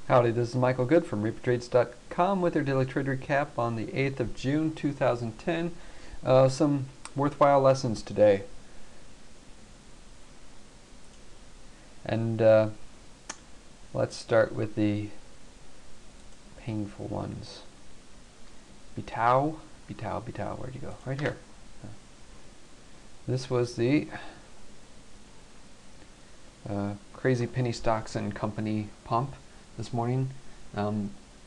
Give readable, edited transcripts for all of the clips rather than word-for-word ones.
Howdy, this is Michael Good from reapertrades.com with your daily trade recap on the 8th of June 2010. Some worthwhile lessons today. And let's start with the painful ones. Bitao, where'd you go? Right here. This was the crazy penny stocks and company pump this morning.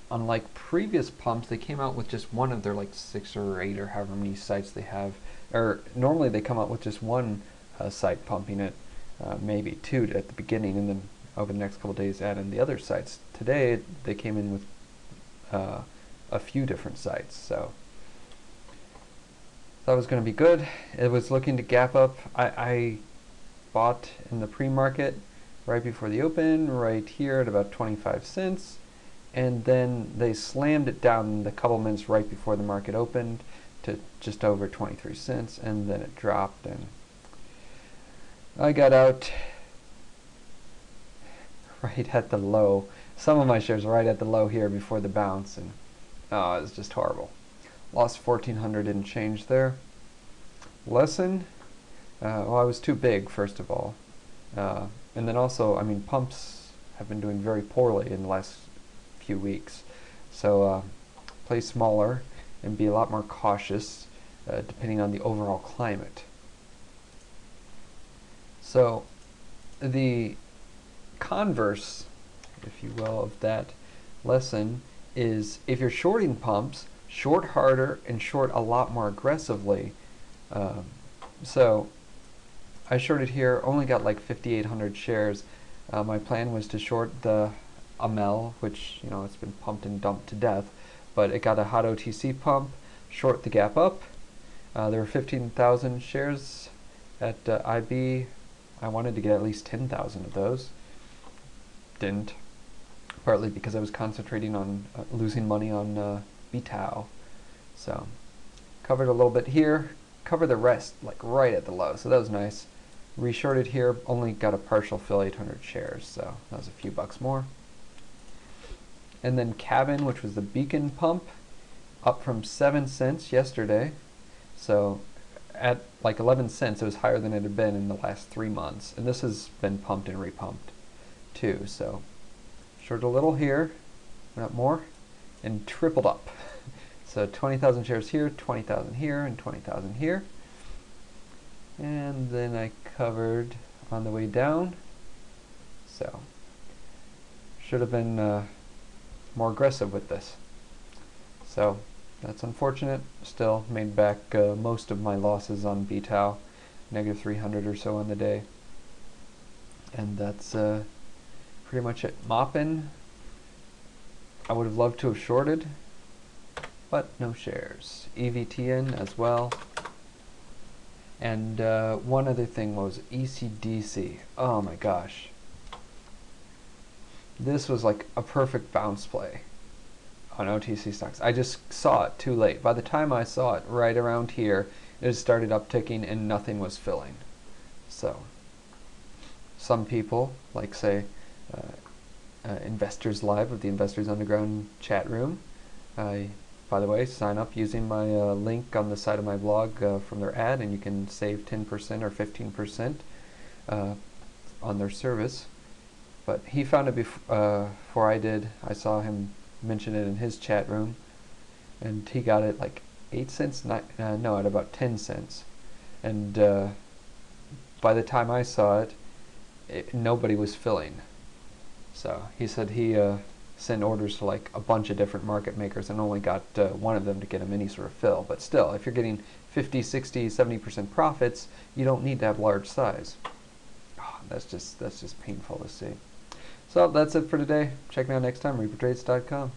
Unlike previous pumps, they came out with just one of their like 6 or 8 or however many sites they have. Or normally they come out with just one site pumping it, maybe 2 at the beginning, and then over the next couple of days add in the other sites. Today they came in with a few different sites, so that was going to be good. It was looking to gap up. I bought in the pre-market right before the open, right here at about 25 cents, and then they slammed it down in the couple minutes right before the market opened to just over 23 cents, and then it dropped, and I got out right at the low. Some of my shares right at the low here before the bounce, and oh, it was just horrible. Lost 1,400 and change there. Lesson, well, I was too big, first of all. And then also, I mean, pumps have been doing very poorly in the last few weeks. So play smaller and be a lot more cautious depending on the overall climate. So the converse, if you will, of that lesson is if you're shorting pumps, short harder and short a lot more aggressively. So I shorted here, only got like 5,800 shares. My plan was to short the AML, which, you know, it's been pumped and dumped to death, but it got a hot OTC pump, short the gap up. There were 15,000 shares at IB. I wanted to get at least 10,000 of those. Didn't, partly because I was concentrating on losing money on Bitao. So covered a little bit here, cover the rest like right at the low, so that was nice. Reshorted here, only got a partial fill, 800 shares, so that was a few bucks more. And then Cabin, which was the beacon pump, up from 7 cents yesterday, so at like 11 cents it was higher than it had been in the last 3 months, and this has been pumped and repumped too. So shorted a little here, went up more, and tripled up. So 20,000 shares here, 20,000 here, and 20,000 here. And then I covered on the way down. So should have been more aggressive with this. So that's unfortunate. Still made back most of my losses on BTAO, negative 300 or so on the day. And that's pretty much it. Moppin', I would have loved to have shorted, but no shares. EVTN as well. And one other thing was ECDC. Oh my gosh. This was like a perfect bounce play on OTC stocks. I just saw it too late. By the time I saw it right around here, it started upticking and nothing was filling. So some people, like say Investors Live of the Investors Underground chat room, by the way, sign up using my link on the side of my blog from their ad, and you can save 10% or 15% on their service. But he found it before I did. I saw him mention it in his chat room, and he got it like 8 cents, no, at about 10 cents. And by the time I saw it, nobody was filling. So he said he sent orders to like a bunch of different market makers and only got one of them to get him any sort of fill. But still, if you're getting 50, 60, 70% profits, you don't need to have large size. Oh, that's just painful to see. So that's it for today. Check me out next time, reapertrades.com.